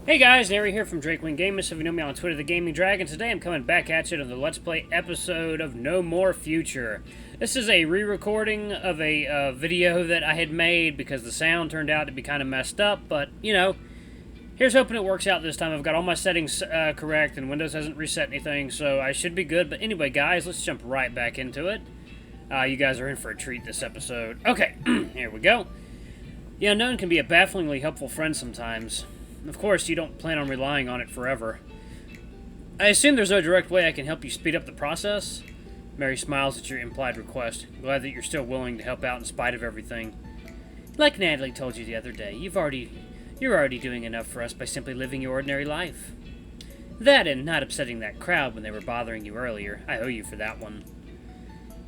Hey guys, Nary here from Drakewing Gamers. If you know me on Twitter, the Gaming Dragon. Today I'm coming back at you to the Let's Play episode of No More Future. This is a re-recording of a video that I had made because the sound turned out to be kind of messed up, but, you know, here's hoping it works out this time. I've got all my settings correct and Windows hasn't reset anything, so I should be good. But anyway, guys, let's jump right back into it. You guys are in for a treat this episode. Okay, here we go. The unknown can be a bafflingly helpful friend sometimes. Of course, you don't plan on relying on it forever. I assume there's no direct way I can help you speed up the process? Mary smiles at your implied request, glad that you're still willing to help out in spite of everything. Like Natalie told you the other day, you're already doing enough for us by simply living your ordinary life. That and not upsetting that crowd when they were bothering you earlier. I owe you for that one.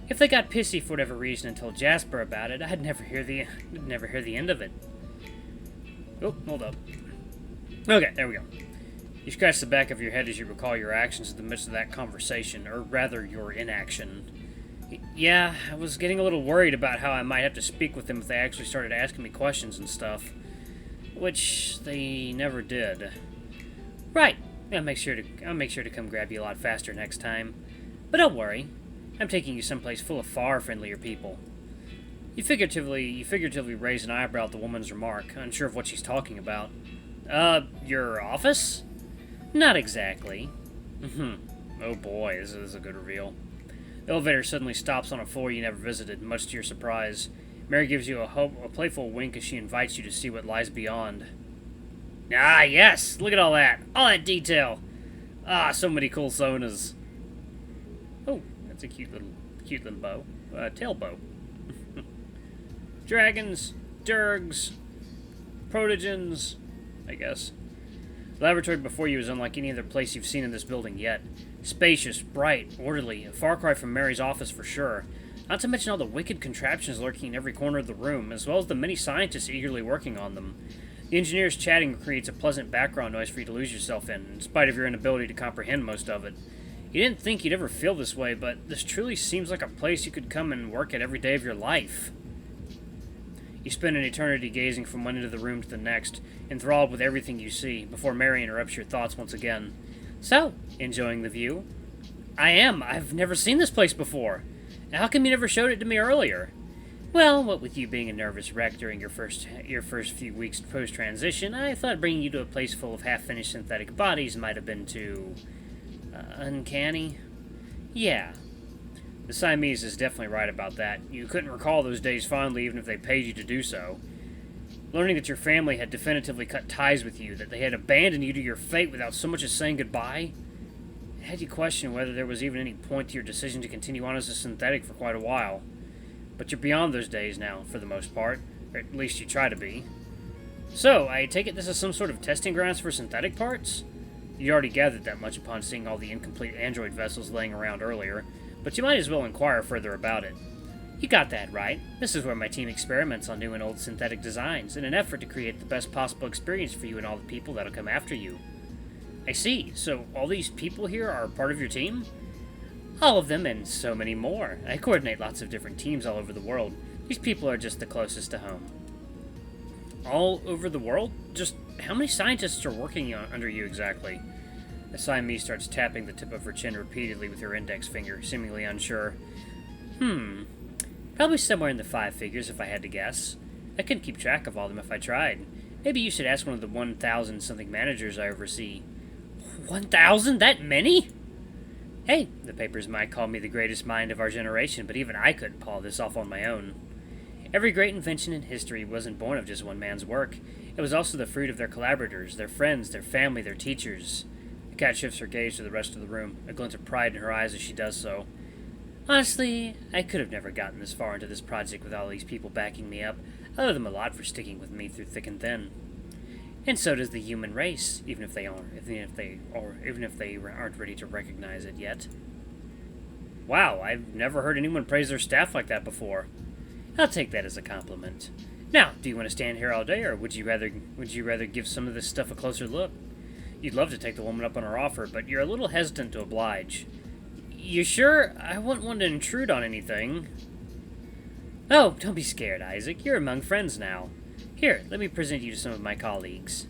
If they got pissy for whatever reason and told Jasper about it, I'd never hear the end of it. Oh, hold up. Okay, there we go. You scratch the back of your head as you recall your actions in the midst of that conversation, or rather, your inaction. Yeah, I was getting a little worried about how I might have to speak with them if they actually started asking me questions and stuff. Which they never did. Right, I'll make sure to come grab you a lot faster next time. But don't worry, I'm taking you someplace full of far friendlier people. You figuratively raise an eyebrow at the woman's remark, unsure of what she's talking about. Your office? Not exactly. Oh boy, this is a good reveal. The elevator suddenly stops on a floor you never visited, much to your surprise. Mary gives you a playful wink as she invites you to see what lies beyond. Ah, yes! Look at all that! All that detail! Ah, so many cool sonas. Oh, that's a cute little bow. Tail bow. Dragons, Durgs, Protogens, I guess. The laboratory before you is unlike any other place you've seen in this building yet. Spacious, bright, orderly, a far cry from Mary's office for sure. Not to mention all the wicked contraptions lurking in every corner of the room, as well as the many scientists eagerly working on them. The engineers chatting creates a pleasant background noise for you to lose yourself in spite of your inability to comprehend most of it. You didn't think you'd ever feel this way, but this truly seems like a place you could come and work at every day of your life. You spend an eternity gazing from one end of the room to the next, enthralled with everything you see, before Mary interrupts your thoughts once again. So, enjoying the view? I am. I've never seen this place before. How come you never showed it to me earlier? Well, what with you being a nervous wreck during your first few weeks post-transition, I thought bringing you to a place full of half-finished synthetic bodies might have been too... uncanny? Yeah. The Siamese is definitely right about that. You couldn't recall those days fondly even if they paid you to do so. Learning that your family had definitively cut ties with you, that they had abandoned you to your fate without so much as saying goodbye, it had you question whether there was even any point to your decision to continue on as a synthetic for quite a while. But you're beyond those days now, for the most part, or at least you try to be. So, I take it this is some sort of testing grounds for synthetic parts? You already gathered that much upon seeing all the incomplete android vessels laying around earlier, but you might as well inquire further about it. You got that right. This is where my team experiments on new and old synthetic designs, in an effort to create the best possible experience for you and all the people that'll come after you. I see. So all these people here are part of your team? All of them and so many more. I coordinate lots of different teams all over the world. These people are just the closest to home. All over the world? Just how many scientists are working under you exactly? The Siamese starts tapping the tip of her chin repeatedly with her index finger, seemingly unsure. Probably somewhere in the 5 figures if I had to guess. I couldn't keep track of all of them if I tried. Maybe you should ask one of the 1,000-something managers I oversee. 1,000? That many? Hey, the papers might call me the greatest mind of our generation, but even I couldn't pull this off on my own. Every great invention in history wasn't born of just one man's work. It was also the fruit of their collaborators, their friends, their family, their teachers. The cat shifts her gaze to the rest of the room, a glint of pride in her eyes as she does so. Honestly, I could have never gotten this far into this project with all these people backing me up. I owe them a lot for sticking with me through thick and thin. And so does the human race, even if they aren't ready to recognize it yet. Wow, I've never heard anyone praise their staff like that before. I'll take that as a compliment. Now, do you want to stand here all day, or would you rather give some of this stuff a closer look? You'd love to take the woman up on her offer, but you're a little hesitant to oblige. You sure? I wouldn't want to intrude on anything. Oh, don't be scared, Isaac. You're among friends now. Here, let me present you to some of my colleagues.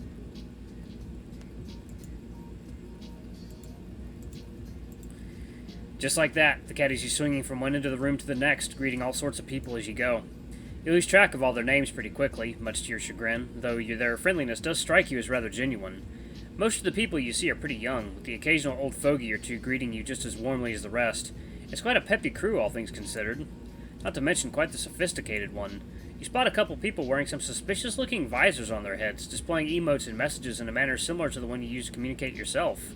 Just like that, the cat has you swinging from one end of the room to the next, greeting all sorts of people as you go. You lose track of all their names pretty quickly, much to your chagrin, though their friendliness does strike you as rather genuine. Most of the people you see are pretty young, with the occasional old fogey or two greeting you just as warmly as the rest. It's quite a peppy crew, all things considered. Not to mention quite the sophisticated one. You spot a couple people wearing some suspicious-looking visors on their heads, displaying emotes and messages in a manner similar to the one you use to communicate yourself.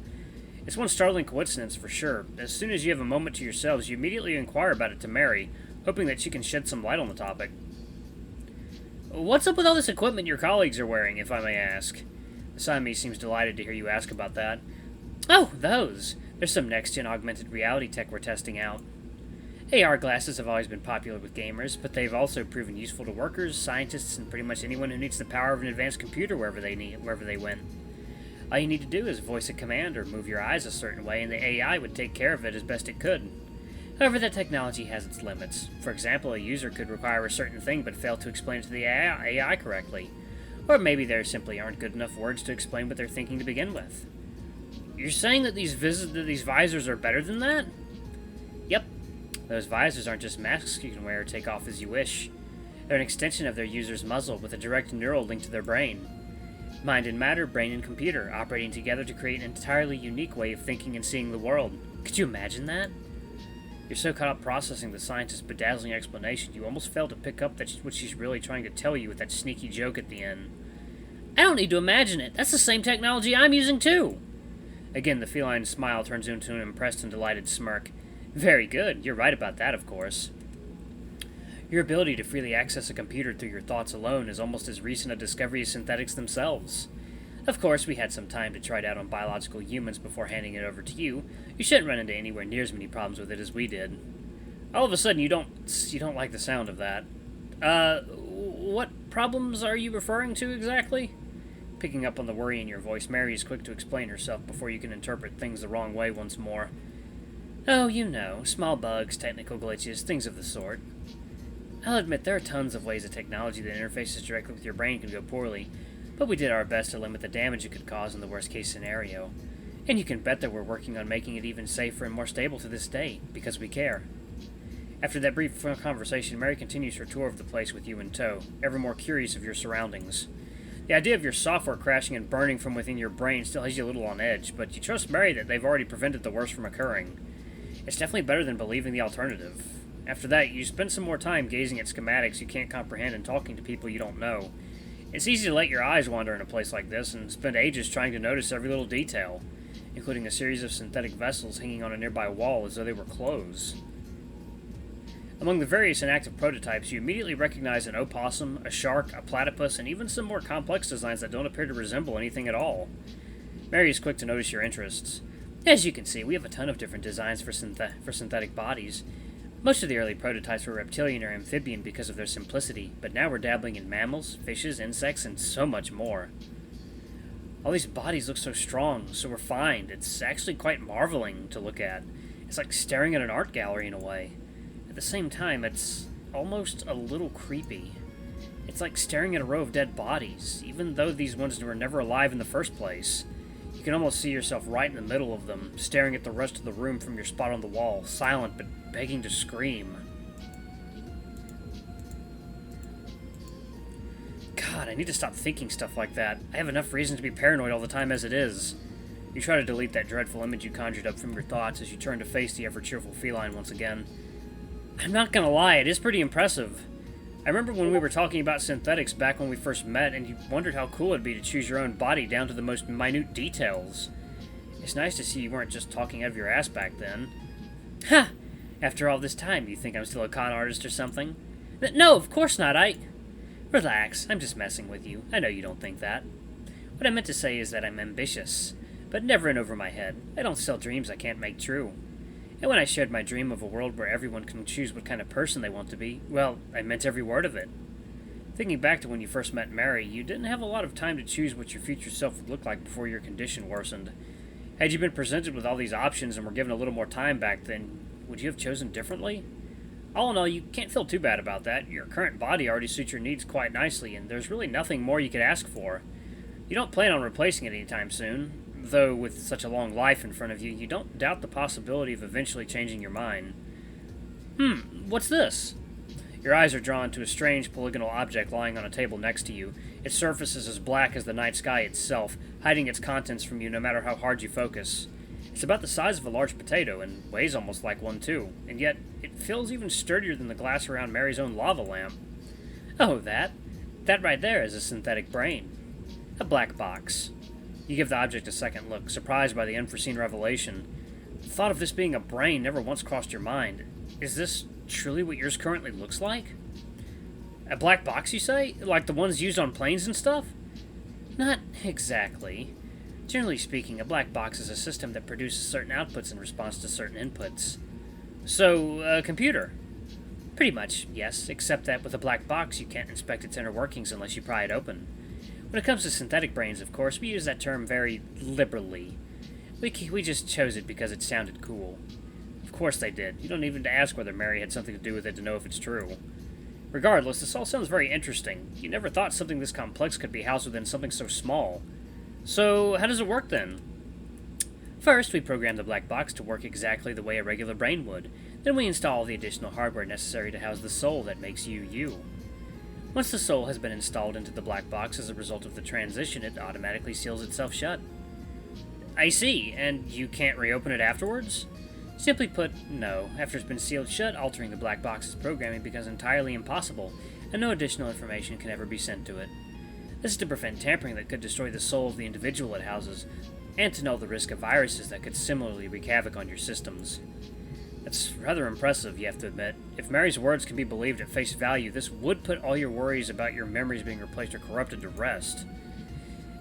It's one startling coincidence for sure. As soon as you have a moment to yourselves, you immediately inquire about it to Mary, hoping that she can shed some light on the topic. What's up with all this equipment your colleagues are wearing, if I may ask? The Siamese seems delighted to hear you ask about that. Oh, those! There's some next-gen augmented reality tech we're testing out. AR glasses have always been popular with gamers, but they've also proven useful to workers, scientists, and pretty much anyone who needs the power of an advanced computer wherever they went. All you need to do is voice a command or move your eyes a certain way, and the AI would take care of it as best it could. However, that technology has its limits. For example, a user could require a certain thing but fail to explain it to the AI correctly. Or maybe there simply aren't good enough words to explain what they're thinking to begin with. You're saying that these visors are better than that? Yep. Those visors aren't just masks you can wear or take off as you wish. They're an extension of their user's muzzle with a direct neural link to their brain. Mind and matter, brain and computer, operating together to create an entirely unique way of thinking and seeing the world. Could you imagine that? You're so caught up processing the scientist's bedazzling explanation, you almost fail to pick up what she's really trying to tell you with that sneaky joke at the end. I don't need to imagine it. That's the same technology I'm using too. Again, the feline smile turns into an impressed and delighted smirk. Very good. You're right about that, of course. Your ability to freely access a computer through your thoughts alone is almost as recent a discovery as synthetics themselves. Of course, we had some time to try it out on biological humans before handing it over to you. You shouldn't run into anywhere near as many problems with it as we did. All of a sudden, you don't like the sound of that. What problems are you referring to exactly? Picking up on the worry in your voice, Mary is quick to explain herself before you can interpret things the wrong way once more. Oh, you know, small bugs, technical glitches, things of the sort. I'll admit there are tons of ways a technology that interfaces directly with your brain can go poorly, but we did our best to limit the damage it could cause in the worst-case scenario. And you can bet that we're working on making it even safer and more stable to this day, because we care. After that brief conversation, Mary continues her tour of the place with you in tow, ever more curious of your surroundings. The idea of your software crashing and burning from within your brain still has you a little on edge, but you trust Mary that they've already prevented the worst from occurring. It's definitely better than believing the alternative. After that, you spend some more time gazing at schematics you can't comprehend and talking to people you don't know. It's easy to let your eyes wander in a place like this and spend ages trying to notice every little detail, including a series of synthetic vessels hanging on a nearby wall as though they were clothes. Among the various inactive prototypes, you immediately recognize an opossum, a shark, a platypus, and even some more complex designs that don't appear to resemble anything at all. Mary is quick to notice your interests. As you can see, we have a ton of different designs for synthetic bodies. Most of the early prototypes were reptilian or amphibian because of their simplicity, but now we're dabbling in mammals, fishes, insects, and so much more. All these bodies look so strong, so refined. It's actually quite marveling to look at. It's like staring at an art gallery in a way. At the same time, it's almost a little creepy. It's like staring at a row of dead bodies, even though these ones were never alive in the first place. You can almost see yourself right in the middle of them, staring at the rest of the room from your spot on the wall, silent but begging to scream. God, I need to stop thinking stuff like that. I have enough reason to be paranoid all the time as it is. You try to delete that dreadful image you conjured up from your thoughts as you turn to face the ever-cheerful feline once again. I'm not gonna lie, it is pretty impressive. I remember when we were talking about synthetics back when we first met, and you wondered how cool it'd be to choose your own body down to the most minute details. It's nice to see you weren't just talking out of your ass back then. Ha! After all this time, you think I'm still a con artist or something? No, of course not, Relax, I'm just messing with you. I know you don't think that. What I meant to say is that I'm ambitious, but never in over my head. I don't sell dreams I can't make true. And when I shared my dream of a world where everyone can choose what kind of person they want to be, well, I meant every word of it. Thinking back to when you first met Mary, you didn't have a lot of time to choose what your future self would look like before your condition worsened. Had you been presented with all these options and were given a little more time back then, would you have chosen differently? All in all, you can't feel too bad about that. Your current body already suits your needs quite nicely, and there's really nothing more you could ask for. You don't plan on replacing it anytime soon. though with such a long life in front of you, you don't doubt the possibility of eventually changing your mind. What's this? Your eyes are drawn to a strange polygonal object lying on a table next to you. Its surface is as black as the night sky itself, hiding its contents from you no matter how hard you focus. It's about the size of a large potato, and weighs almost like one too, and yet it feels even sturdier than the glass around Mary's own lava lamp. Oh, that? That right there is a synthetic brain. A black box. You give the object a second look, surprised by the unforeseen revelation. The thought of this being a brain never once crossed your mind. Is this truly what yours currently looks like? A black box, you say? Like the ones used on planes and stuff? Not exactly. Generally speaking, a black box is a system that produces certain outputs in response to certain inputs. So, a computer? Pretty much, yes, except that with a black box you can't inspect its inner workings unless you pry it open. When it comes to synthetic brains, of course, we use that term very liberally. We just chose it because it sounded cool. Of course they did. You don't even ask whether Mary had something to do with it to know if it's true. Regardless, this all sounds very interesting. You never thought something this complex could be housed within something so small. So, how does it work then? First, we program the black box to work exactly the way a regular brain would. Then we install the additional hardware necessary to house the soul that makes you, you. Once the soul has been installed into the black box as a result of the transition, it automatically seals itself shut. I see, and you can't reopen it afterwards? Simply put, no. After it's been sealed shut, altering the black box's programming becomes entirely impossible, and no additional information can ever be sent to it. This is to prevent tampering that could destroy the soul of the individual it houses, and to null the risk of viruses that could similarly wreak havoc on your systems. That's rather impressive, you have to admit. If Mary's words can be believed at face value, this would put all your worries about your memories being replaced or corrupted to rest.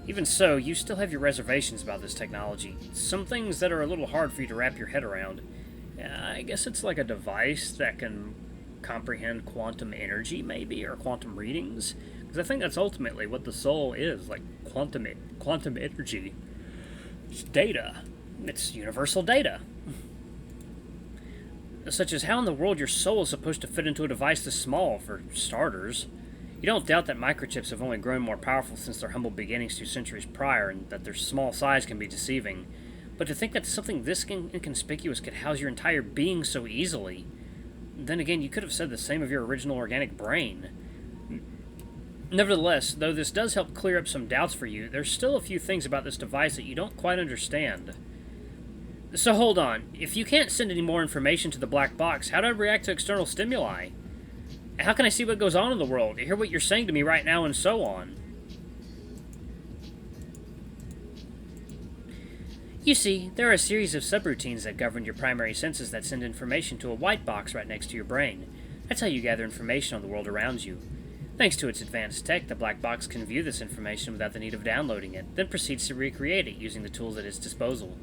Even so, you still have your reservations about this technology. Some things that are a little hard for you to wrap your head around. I guess it's like a device that can comprehend quantum energy, maybe, or quantum readings. Because I think that's ultimately what the soul is, like quantum energy. It's data. It's universal data. Such as how in the world your soul is supposed to fit into a device this small, for starters. You don't doubt that microchips have only grown more powerful since their humble beginnings 2 centuries prior, and that their small size can be deceiving. But to think that something this inconspicuous could house your entire being so easily... Then again, you could have said the same of your original organic brain. Nevertheless, though this does help clear up some doubts for you, there's still a few things about this device that you don't quite understand. So hold on, if you can't send any more information to the black box, how do I react to external stimuli? How can I see what goes on in the world, hear what you're saying to me right now, and so on? You see, there are a series of subroutines that govern your primary senses that send information to a white box right next to your brain. That's how you gather information on the world around you. Thanks to its advanced tech, the black box can view this information without the need of downloading it, then proceeds to recreate it using the tools at its disposal.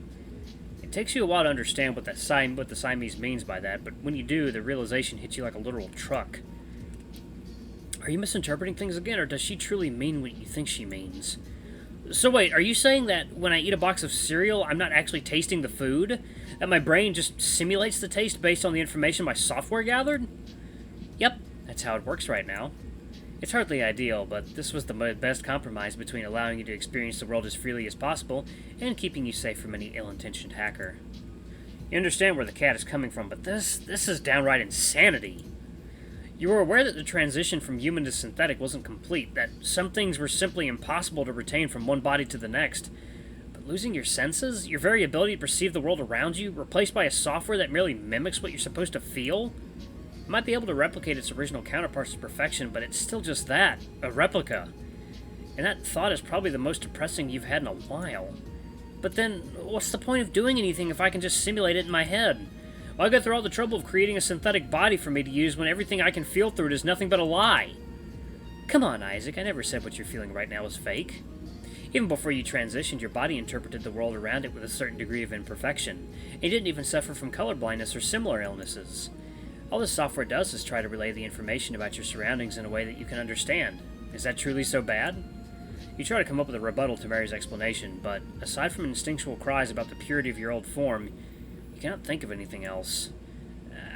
It takes you a while to understand what the Siamese means by that, but when you do, the realization hits you like a literal truck. Are you misinterpreting things again, or does she truly mean what you think she means? So wait, are you saying that when I eat a box of cereal, I'm not actually tasting the food? That my brain just simulates the taste based on the information my software gathered? Yep, that's how it works right now. It's hardly ideal, but this was the best compromise between allowing you to experience the world as freely as possible and keeping you safe from any ill-intentioned hacker. You understand where the cat is coming from, but this is downright insanity. You were aware that the transition from human to synthetic wasn't complete, that some things were simply impossible to retain from one body to the next. But losing your senses, your very ability to perceive the world around you, replaced by a software that merely mimics what you're supposed to feel? It might be able to replicate its original counterparts to perfection, but it's still just that, a replica. And that thought is probably the most depressing you've had in a while. But then, what's the point of doing anything if I can just simulate it in my head? Why go through all the trouble of creating a synthetic body for me to use when everything I can feel through it is nothing but a lie? Come on, Isaac, I never said what you're feeling right now is fake. Even before you transitioned, your body interpreted the world around it with a certain degree of imperfection. It didn't even suffer from color blindness or similar illnesses. All this software does is try to relay the information about your surroundings in a way that you can understand. Is that truly so bad? You try to come up with a rebuttal to Mary's explanation, but aside from instinctual cries about the purity of your old form, you cannot think of anything else.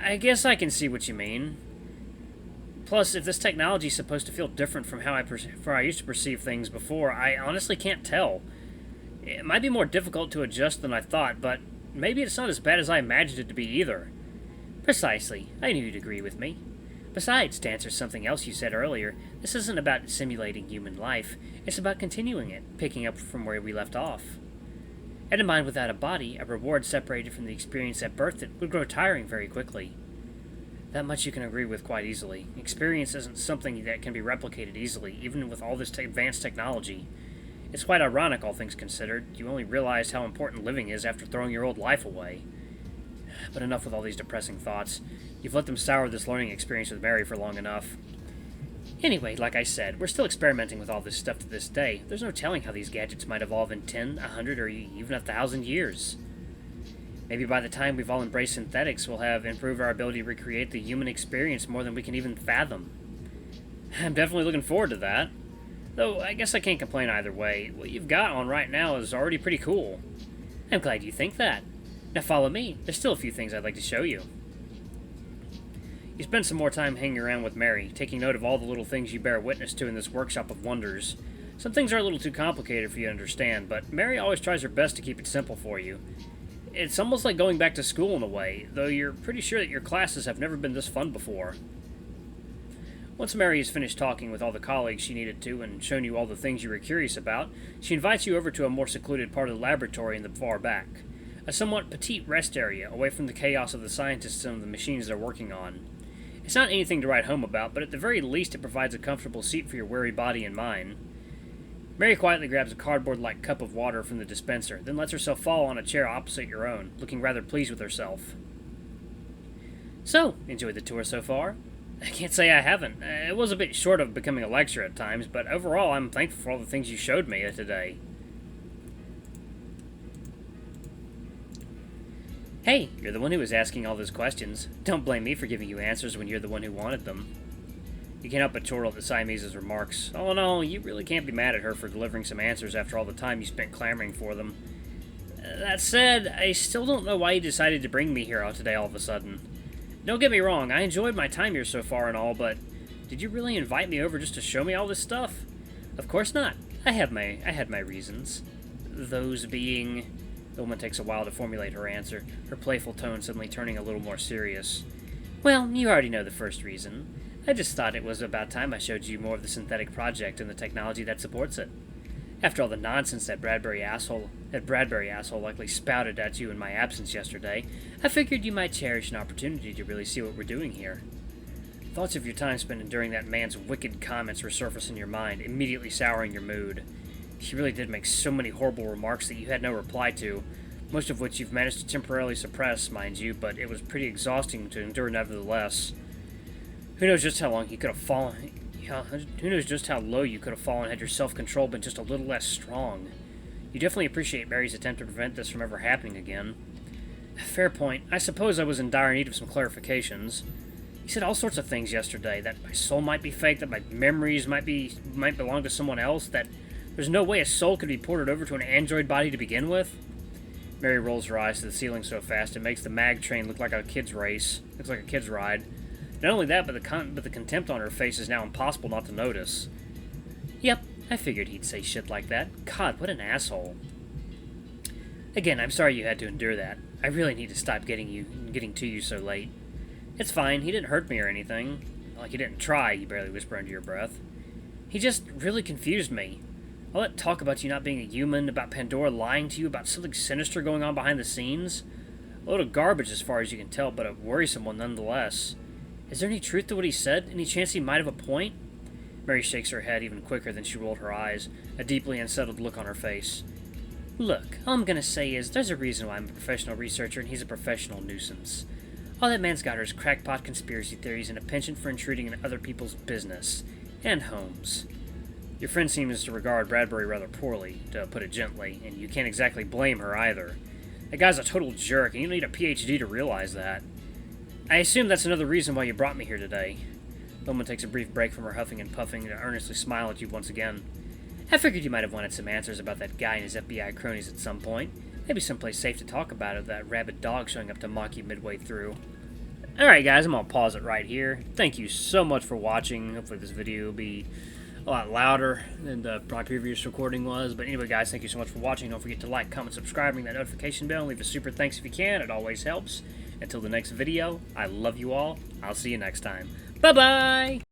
I guess I can see what you mean. Plus, if this technology is supposed to feel different from how I used to perceive things before, I honestly can't tell. It might be more difficult to adjust than I thought, but maybe it's not as bad as I imagined it to be either. Precisely. I knew you'd agree with me. Besides, to answer something else you said earlier, this isn't about simulating human life. It's about continuing it, picking up from where we left off. And a mind without a body, a reward separated from the experience that birthed it, would grow tiring very quickly. That much you can agree with quite easily. Experience isn't something that can be replicated easily, even with all this advanced technology. It's quite ironic, all things considered. You only realized how important living is after throwing your old life away. But enough with all these depressing thoughts. You've let them sour this learning experience with Mary for long enough. Anyway, like I said, we're still experimenting with all this stuff to this day. There's no telling how these gadgets might evolve in 10, 100, or even 1,000 years. Maybe by the time we've all embraced synthetics, we'll have improved our ability to recreate the human experience more than we can even fathom. I'm definitely looking forward to that. Though, I guess I can't complain either way. What you've got on right now is already pretty cool. I'm glad you think that. Now follow me. There's still a few things I'd like to show you. You spend some more time hanging around with Mary, taking note of all the little things you bear witness to in this workshop of wonders. Some things are a little too complicated for you to understand, but Mary always tries her best to keep it simple for you. It's almost like going back to school in a way, though you're pretty sure that your classes have never been this fun before. Once Mary has finished talking with all the colleagues she needed to and shown you all the things you were curious about, she invites you over to a more secluded part of the laboratory in the far back. A somewhat petite rest area, away from the chaos of the scientists and the machines they're working on. It's not anything to write home about, but at the very least it provides a comfortable seat for your weary body and mind. Mary quietly grabs a cardboard-like cup of water from the dispenser, then lets herself fall on a chair opposite your own, looking rather pleased with herself. So, enjoyed the tour so far? I can't say I haven't. It was a bit short of becoming a lecture at times, but overall I'm thankful for all the things you showed me today. Hey, you're the one who was asking all those questions. Don't blame me for giving you answers when you're the one who wanted them. You can't help but chortle at the Siamese's remarks. All in all, you really can't be mad at her for delivering some answers after all the time you spent clamoring for them. That said, I still don't know why you decided to bring me here today all of a sudden. Don't get me wrong, I enjoyed my time here so far and all, but did you really invite me over just to show me all this stuff? Of course not. I had my reasons. Those being... The woman takes a while to formulate her answer, her playful tone suddenly turning a little more serious. Well, you already know the first reason. I just thought it was about time I showed you more of the synthetic project and the technology that supports it. After all the nonsense that Bradbury asshole likely spouted at you in my absence yesterday, I figured you might cherish an opportunity to really see what we're doing here. Thoughts of your time spent enduring that man's wicked comments resurface in your mind, immediately souring your mood. He really did make so many horrible remarks that you had no reply to, most of which you've managed to temporarily suppress, mind you, but it was pretty exhausting to endure nevertheless. Who knows just how long he could have fallen... Who knows just how low you could have fallen had your self-control been just a little less strong. You definitely appreciate Mary's attempt to prevent this from ever happening again. Fair point. I suppose I was in dire need of some clarifications. You said all sorts of things yesterday, that my soul might be fake, that my memories might belong to someone else, that there's no way a soul could be ported over to an android body to begin with. Mary rolls her eyes to the ceiling so fast it makes the mag train look like a kid's race. Looks like a kid's ride. Not only that, but the contempt on her face is now impossible not to notice. Yep, I figured he'd say shit like that. God, what an asshole. Again, I'm sorry you had to endure that. I really need to stop getting to you so late. It's fine, he didn't hurt me or anything. Like he didn't try, you barely whisper under your breath. He just really confused me. All that talk about you not being a human, about Pandora lying to you, about something sinister going on behind the scenes. A load of garbage as far as you can tell, but a worrisome one nonetheless. Is there any truth to what he said? Any chance he might have a point? Mary shakes her head even quicker than she rolled her eyes, a deeply unsettled look on her face. Look, all I'm gonna say is there's a reason why I'm a professional researcher and he's a professional nuisance. All that man's got are his crackpot conspiracy theories and a penchant for intruding in other people's business. And homes. Your friend seems to regard Bradbury rather poorly, to put it gently, and you can't exactly blame her either. That guy's a total jerk, and you don't need a PhD to realize that. I assume that's another reason why you brought me here today. The woman takes a brief break from her huffing and puffing to earnestly smile at you once again. I figured you might have wanted some answers about that guy and his FBI cronies at some point. Maybe someplace safe to talk about it with that rabid dog showing up to mock you midway through. Alright guys, I'm going to pause it right here. Thank you so much for watching. Hopefully this video will be a lot louder than my previous recording was. But anyway, guys, thank you so much for watching. Don't forget to like, comment, subscribe, ring that notification bell, and leave a super thanks if you can. It always helps. Until the next video, I love you all. I'll see you next time. Bye-bye!